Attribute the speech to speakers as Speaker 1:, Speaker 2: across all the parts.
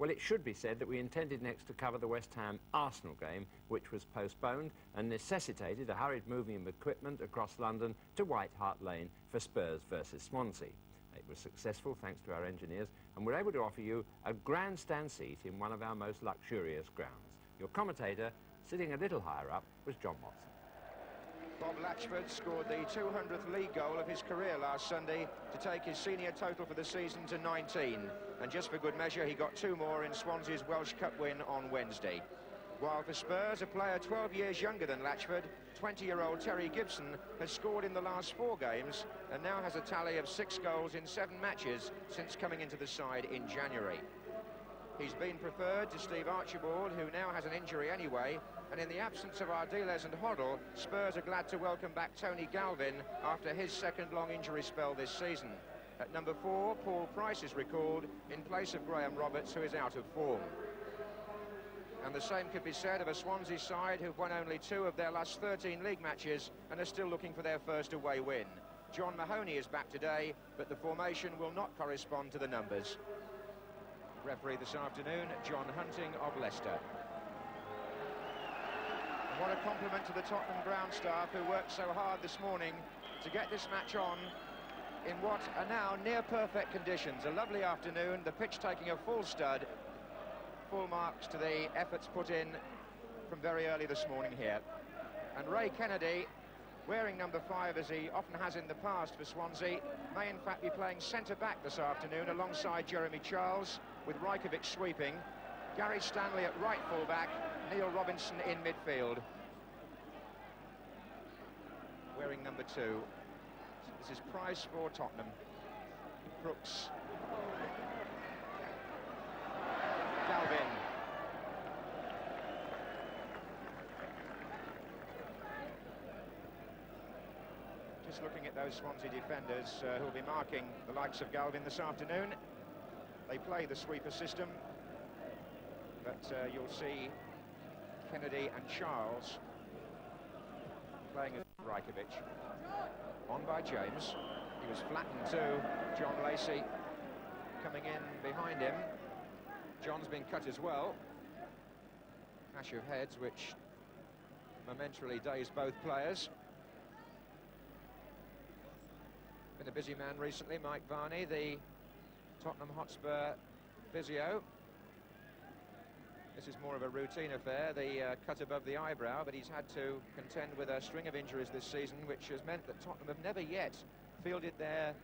Speaker 1: Well, it should be said that we intended next to cover the West Ham-Arsenal game, which was postponed and necessitated a hurried moving of equipment across London to White Hart Lane for Spurs versus Swansea. It was successful thanks to our engineers, and we're able to offer you a grandstand seat in one of our most luxurious grounds. Your commentator, sitting a little higher up, was John Watson.
Speaker 2: Bob Latchford scored the 200th league goal of his career last Sunday to take his senior total for the season to 19. And just for good measure, he got 2 more in Swansea's Welsh Cup win on Wednesday. While for Spurs, a player 12 years younger than Latchford, 20-year-old Terry Gibson, has scored in the last 4 games and now has a tally of 6 goals in 7 matches since coming into the side in January. He's been preferred to Steve Archibald, who now has an injury anyway, and in the absence of Ardiles and Hoddle, Spurs are glad to welcome back Tony Galvin after his second long injury spell this season. At number 4, Paul Price is recalled in place of Graham Roberts, who is out of form. And the same could be said of a Swansea side who've won only 2 of their last 13 league matches and are still looking for their first away win. John Mahoney is back today, but the formation will not correspond to the numbers. Referee this afternoon, John Hunting of Leicester. And what a compliment to the Tottenham ground staff who worked so hard this morning to get this match on in what are now near perfect conditions. A lovely afternoon, the pitch taking a full stud. Full marks to the efforts put in from very early this morning here. And Ray Kennedy, wearing number 5 as he often has in the past for Swansea, may in fact be playing centre-back this afternoon alongside Jeremy Charles, with Rajkovic sweeping, Gary Stanley at right full-back, Neil Robinson in midfield. Wearing number 2. This is Price for Tottenham. Crooks. Galvin. Just looking at those Swansea defenders who'll be marking the likes of Galvin this afternoon. They play the sweeper system, but you'll see Kennedy and Charles playing as Rajkovic. On by James. He was flattened to John Lacy coming in behind him. John's been cut as well. Clash of heads which momentarily dazed both players. Been a busy man recently, Mike Varney, the Tottenham Hotspur physio. This is more of a routine affair, the cut above the eyebrow, but he's had to contend with a string of injuries this season, which has meant that Tottenham have never yet fielded their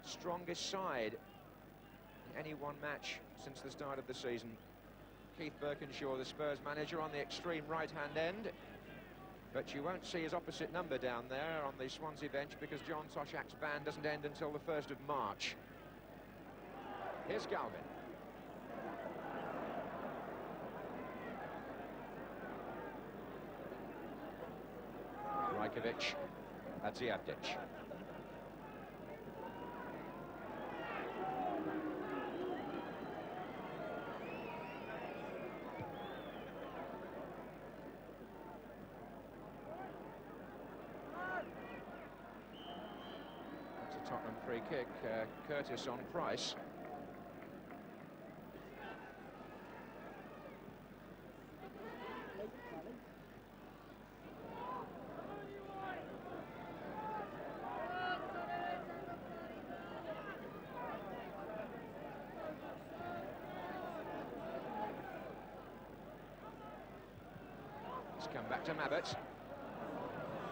Speaker 2: strongest side in any one match since the start of the season. Keith Birkinshaw, the Spurs manager, on the extreme right-hand end, but you won't see his opposite number down there on the Swansea bench because John Toshak's ban doesn't end until the 1st of March. Here's Galvin. Rajkovic, Hadziavdic. That's a Tottenham free kick, Curtis on Price. Come back to Mabbutt.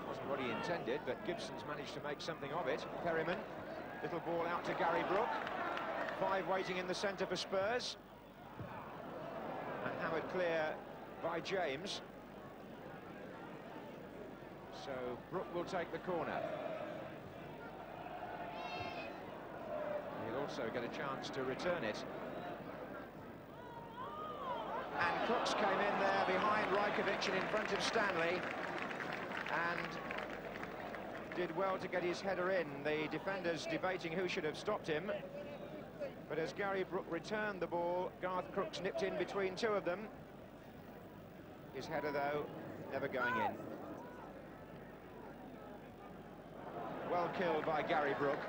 Speaker 2: Wasn't what he intended, but Gibson's managed to make something of it. Perryman, little ball out to Gary Brooke. 5 waiting in the centre for Spurs. And hammered clear by James. So Brooke will take the corner. He'll also get a chance to return it. And Crooks came in there behind Rajkovic and in front of Stanley and did well to get his header in. The defenders debating who should have stopped him, but as Gary Brooke returned the ball, Garth Crooks nipped in between 2 of them. His header, though, never going in. Well killed by Gary Brooke.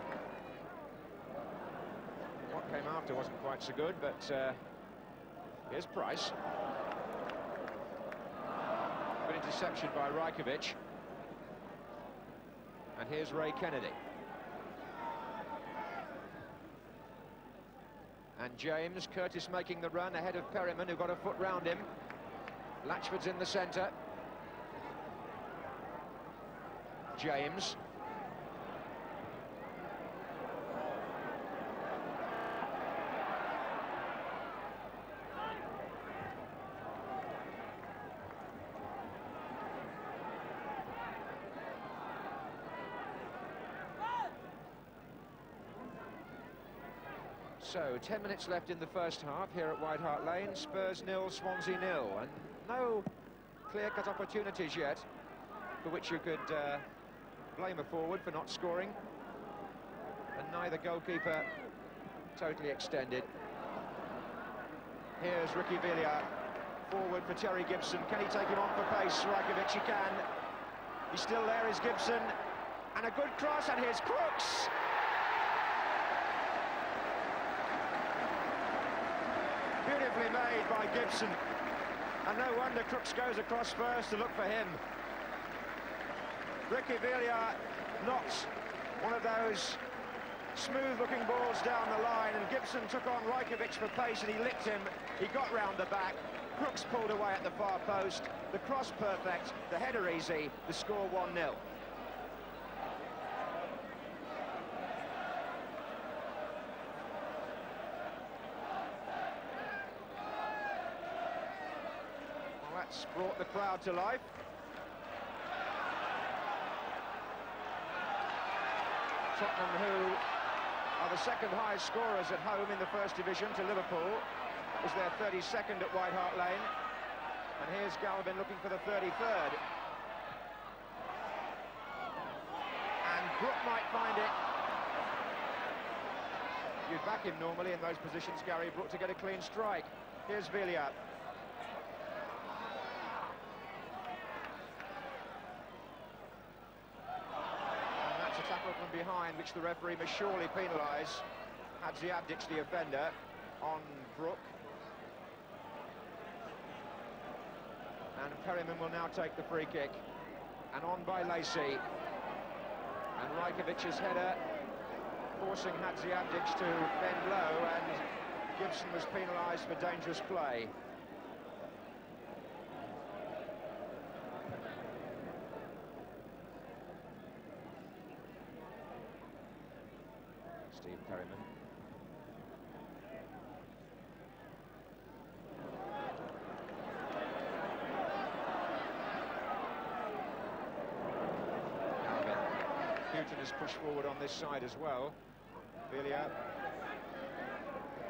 Speaker 2: What came after wasn't quite so good, but Here's Price. Good interception by Rajkovic. And here's Ray Kennedy. And James, Curtis making the run ahead of Perryman, who got a foot round him. Latchford's in the centre. James. So, 10 minutes left in the first half here at White Hart Lane. Spurs 0, Swansea 0. And no clear-cut opportunities yet for which you could blame a forward for not scoring. And neither goalkeeper totally extended. Here's Ricky Villiers, forward for Terry Gibson. Can he take him on for pace? Rajkovic, he can. He's still there, is Gibson. And a good cross, and here's Crooks. Beautifully made by Gibson, and no wonder Crooks goes across first to look for him. Ricky Villiers knocked one of those smooth-looking balls down the line, and Gibson took on Rajkovic for pace, and he licked him. He got round the back. Crooks pulled away at the far post. The cross perfect, the header easy, the score 1-0. That's brought the crowd to life. Tottenham, who are the second highest scorers at home in the First Division to Liverpool, is their 32nd at White Hart Lane. And here's Galvin looking for the 33rd. And Brooke might find it. You'd back him normally in those positions, Gary Brooke, to get a clean strike. Here's Villiers. From behind, which the referee must surely penalise. Hadziabdic, the offender, on Brooke. And Perryman will now take the free kick. And on by Lacy. And Rajkovic's header forcing Hadziabdic to bend low, and Gibson was penalised for dangerous play. Perryman. Galvin. Hughton has pushed forward on this side as well. Villiers.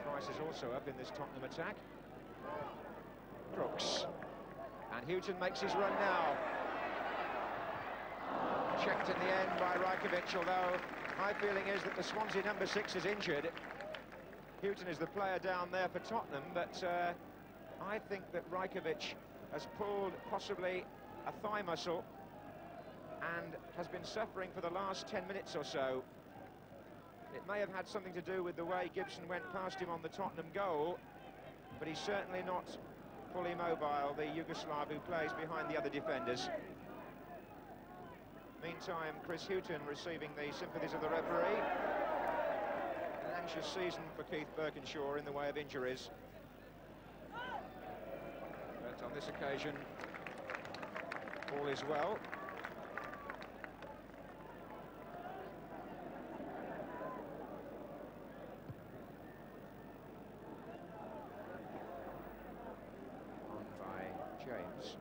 Speaker 2: Price is also up in this Tottenham attack. Crooks. And Hughton makes his run now. Checked in the end by Rajkovic, although my feeling is that the Swansea number 6 is injured. Hughton is the player down there for Tottenham, but I think that Rajkovic has pulled possibly a thigh muscle and has been suffering for the last 10 minutes or so. It may have had something to do with the way Gibson went past him on the Tottenham goal, but he's certainly not fully mobile, the Yugoslav who plays behind the other defenders. Meantime, Chris Hughton receiving the sympathies of the referee. An anxious season for Keith Birkinshaw in the way of injuries. But on this occasion, all is well. On by James.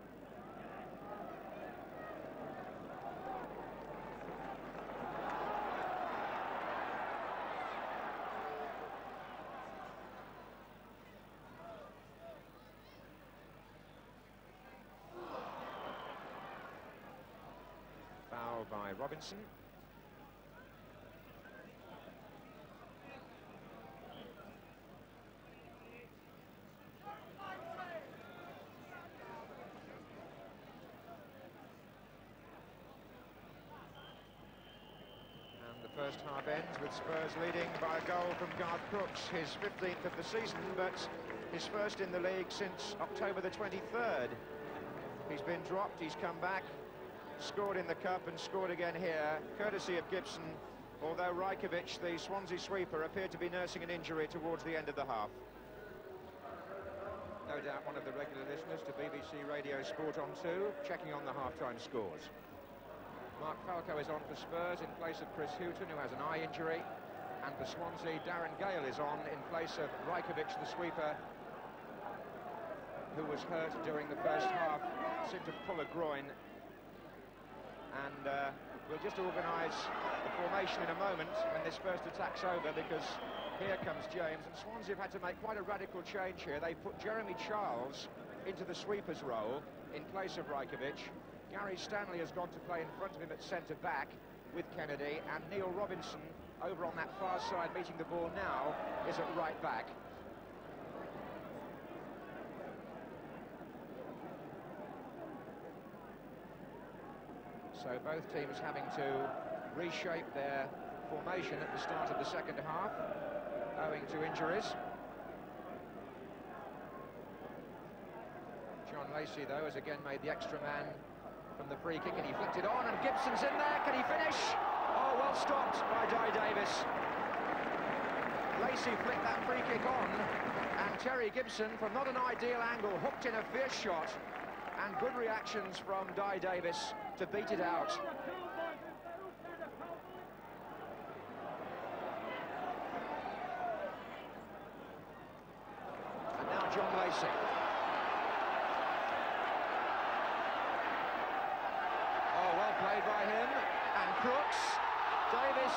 Speaker 2: By Robinson. And the First half ends with Spurs leading by a goal from Crooks, his 15th of the season, but his first in the league since October the 23rd. He's been dropped, he's come back, scored in the cup and scored again here, courtesy of Gibson, although Rajkovic, the Swansea sweeper, appeared to be nursing an injury towards the end of the half. No doubt one of the regular listeners to BBC Radio Sport on 2, checking on the half-time scores. Mark Falco is on for Spurs in place of Hughton, who has an eye injury, and for Swansea, Darren Gale is on in place of Rajkovic, the sweeper, who was hurt during the first half, seemed to pull a groin. And we'll just organise the formation in a moment when this first attack's over, because here comes James, and Swansea have had to make quite a radical change here. They put Jeremy Charles into the sweeper's role in place of Rajkovic. Gary Stanley has gone to play in front of him at centre-back with Kennedy, and Neil Robinson, over on that far side meeting the ball now, is at right-back. So both teams having to reshape their formation at the start of the second half, owing to injuries. John Lacy, though, has again made the extra man from the free kick, and he flicked it on, and Gibson's in there. Can he finish? Oh, well stopped by Davis. Lacy flicked that free kick on, and Terry Gibson, from not an ideal angle, hooked in a fierce shot, and good reactions from Davis to beat it out. And now John Lacy. Played by him, and Crooks. Davis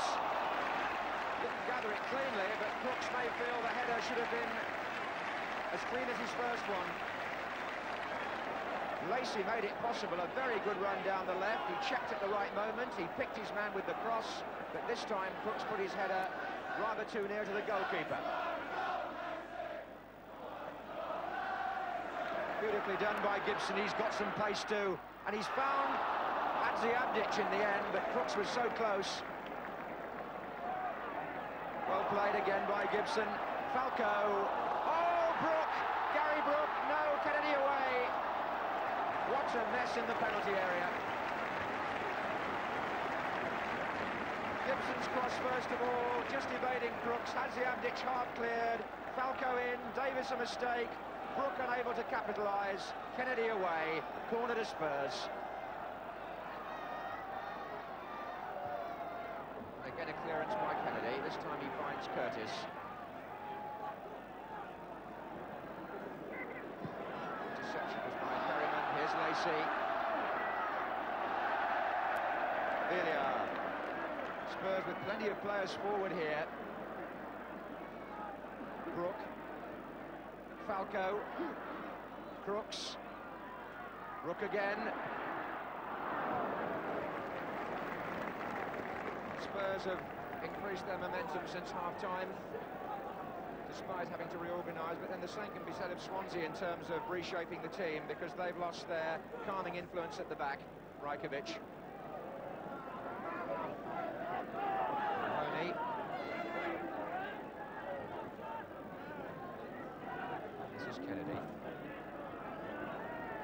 Speaker 2: didn't gather it cleanly, but Crooks may feel the header should have been as clean as his first one. Lacy made it possible, a very good run down the left. He checked at the right moment, he picked his man with the cross, but this time Crooks put his header rather too near to the goalkeeper. Beautifully done by Gibson, he's got some pace too, and he's found Abdic in the end, but Crooks was so close. Well played again by Gibson. Falco. Oh, Brooke! Gary Brooke. No, Kennedy away. What a mess in the penalty area. Gibson's cross first of all, just evading Crooks. Abdic half cleared. Falco in. Davis a mistake. Brooke unable to capitalise. Kennedy away. Corner to Spurs. Again a clearance by Kennedy, this time he finds Curtis. Interception was by Perryman, here's Lacy. Villiers. Spurs with plenty of players forward here. Brooke. Falco. Crooks. Brooke again. Spurs have increased their momentum since half-time, despite having to reorganise, but then the same can be said of Swansea in terms of reshaping the team, because they've lost their calming influence at the back. Rajkovic. Mahoney. This is Kennedy.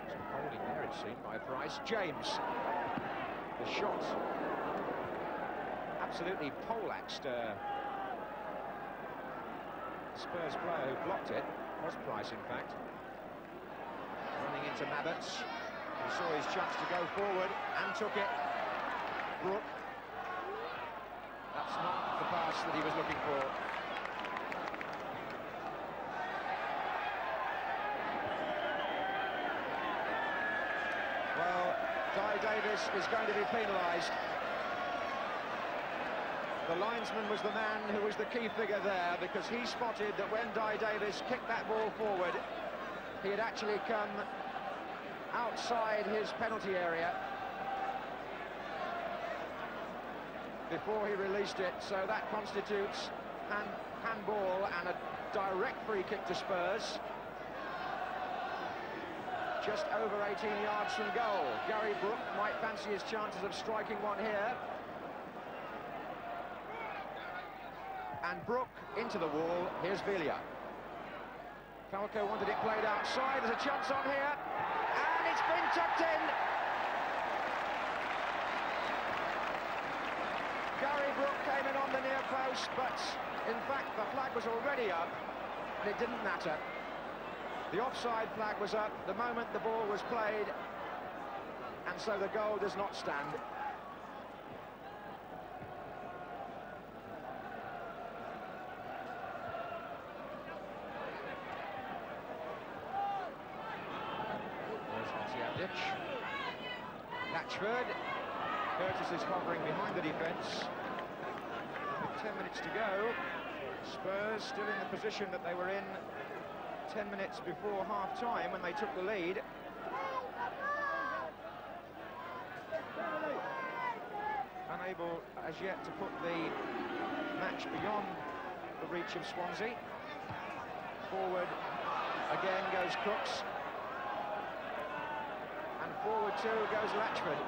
Speaker 2: Some holding there, it seemed, by Price. James. The shot. Absolutely poleaxed Spurs player who blocked it. Was Price, in fact. Running into Mabbutt. He saw his chance to go forward and took it. Brooke. That's not the pass that he was looking for. Well, Davis is going to be penalised. The linesman was the man who was the key figure there, because he spotted that when Davis kicked that ball forward, he had actually come outside his penalty area before he released it, so that constitutes handball and a direct free kick to Spurs. Just over 18 yards from goal. Gary Brooke might fancy his chances of striking one here. And Brooke into the wall. Here's Villa. Falco wanted it played outside. There's a chance on here. And it's been tucked in. Brooke came in on the near post, but in fact the flag was already up and it didn't matter. The offside flag was up the moment the ball was played, and so the goal does not stand. There's Latchford. Curtis is hovering behind the defence. With 10 minutes to go. Spurs still in the position that they were in 10 minutes before half-time when they took the lead. Unable as yet to put the match beyond the reach of Swansea. Forward again goes Crooks. And forward too goes Latchford.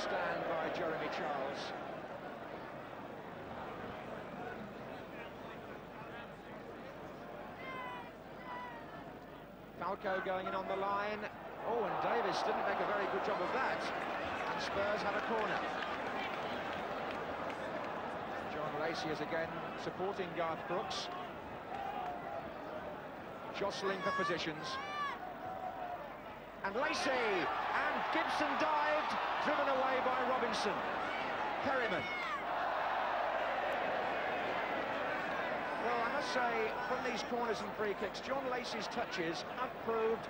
Speaker 2: Stand by Jeremy Charles. Falco going in on the line. Oh, and Davis didn't make a very good job of that. And Spurs have a corner. John Lacy is again supporting Garth Brooks. Jostling for positions. And Lacy! And Gibson dived, driven away by Robinson. Perryman. Well, I must say, from these corners and free kicks, John Lacy's touches have proved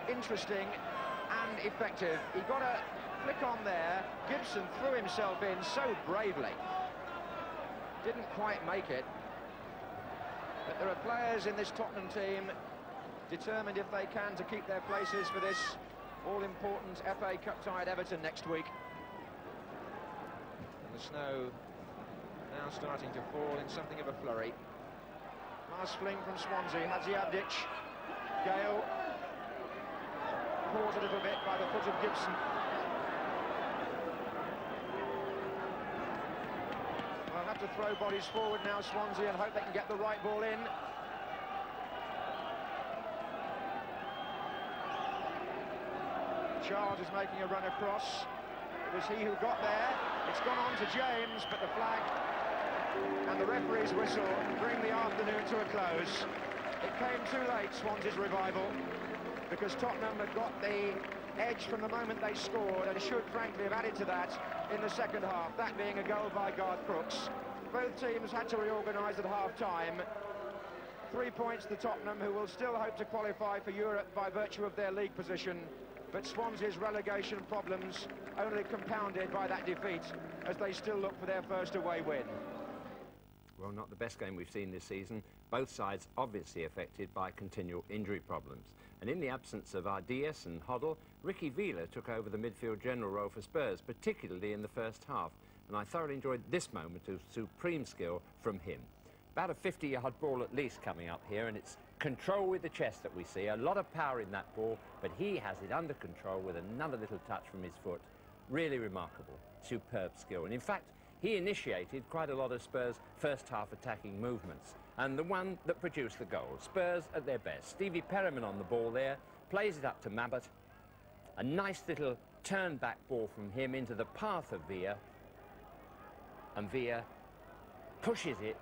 Speaker 2: interesting and effective. He got a flick on there. Gibson threw himself in so bravely. Didn't quite make it. But there are players in this Tottenham team determined, if they can, to keep their places for this all-important FA Cup tie at Everton next week. And the snow now starting to fall in something of a flurry. Last fling from Swansea, Hadziadic. Gale caught a little bit by the foot of Gibson. They'll have to throw bodies forward now, Swansea, and hope they can get the right ball in. Charles is making a run across. It was he who got there. It's gone on to James, but the flag and the referee's whistle bring the afternoon to a close. It came too late, Swansea's revival, because Tottenham had got the edge from the moment they scored and should frankly have added to that in the second half, that being a goal by Garth Crooks. Both teams had to reorganise at half-time. 3 points to Tottenham, who will still hope to qualify for Europe by virtue of their league position. But Swansea's relegation problems only compounded by that defeat as they still look for their first away win.
Speaker 1: Well, not the best game we've seen this season. Both sides obviously affected by continual injury problems. And in the absence of Ardias and Hoddle, Ricky Villa took over the midfield general role for Spurs, particularly in the first half. And I thoroughly enjoyed this moment of supreme skill from him. About a 50-yard ball at least coming up here, and it's control with the chest that we see. A lot of power in that ball, but he has it under control with another little touch from his foot. Really remarkable. Superb skill. And in fact, he initiated quite a lot of Spurs' first half attacking movements, and the one that produced the goal. Spurs at their best. Stevie Perryman on the ball there, plays it up to Mabbutt. A nice little turn back ball from him into the path of Villa, and Villa pushes it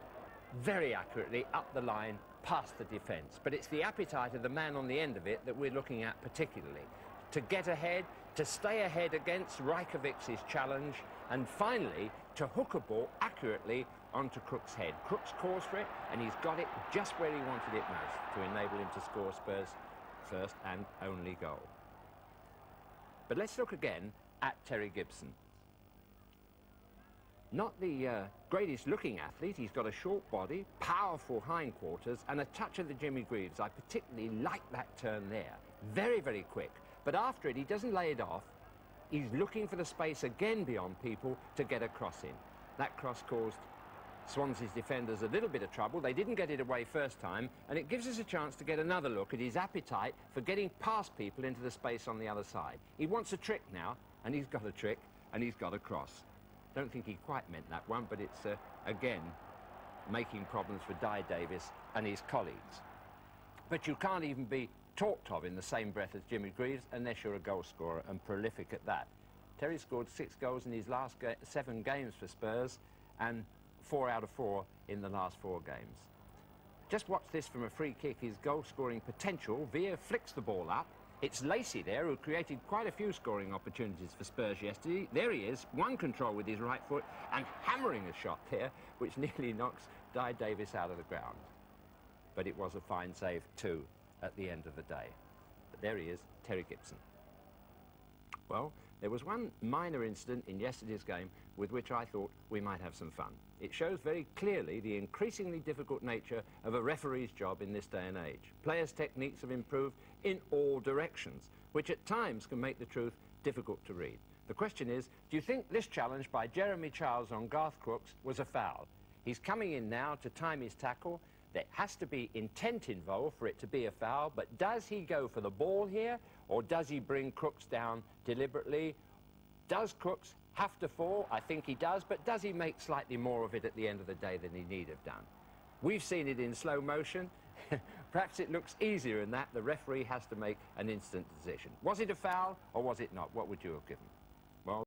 Speaker 1: very accurately up the line past the defence. But it's the appetite of the man on the end of it that we're looking at particularly. To get ahead, to stay ahead against Rajkovic's challenge, and finally to hook a ball accurately onto Crooks' head. Crooks calls for it, and he's got it just where he wanted it most to enable him to score Spurs' first and only goal. But let's look again at Terry Gibson. Not the greatest looking athlete. He's got a short body, powerful hindquarters, and a touch of the Jimmy Greaves. I particularly like that turn there. Very, very quick. But after it, he doesn't lay it off. He's looking for the space again beyond people to get a cross in. That cross caused Swansea's defenders a little bit of trouble. They didn't get it away first time, and it gives us a chance to get another look at his appetite for getting past people into the space on the other side. He wants a trick now, and he's got a trick, and he's got a cross. Don't think he quite meant that one, but it's, again, making problems for Di Davis and his colleagues. But you can't even be talked of in the same breath as Jimmy Greaves unless you're a goal scorer, and prolific at that. Terry scored 6 goals in his last 7 games for Spurs, and 4 out of 4 in the last 4 games. Just watch this from a free kick, his goal-scoring potential. Veer flicks the ball up. It's Lacy there who created quite a few scoring opportunities for Spurs yesterday. There he is, one control with his right foot and hammering a shot there, which nearly knocks Di Davis out of the ground. But it was a fine save too at the end of the day. But there he is, Terry Gibson. Well, there was one minor incident in yesterday's game with which I thought we might have some fun. It shows very clearly the increasingly difficult nature of a referee's job in this day and age. Players' techniques have improved in all directions, which at times can make the truth difficult to read. The question is, do you think this challenge by Jeremy Charles on Garth Crooks was a foul? He's coming in now to time his tackle. There has to be intent involved for it to be a foul, but does he go for the ball here, or does he bring Crooks down deliberately? Does Crooks have to fall? I think he does, but does he make slightly more of it at the end of the day than he need have done? We've seen it in slow motion. Perhaps it looks easier in that the referee has to make an instant decision. Was it a foul or was it not? What would you have given? Well,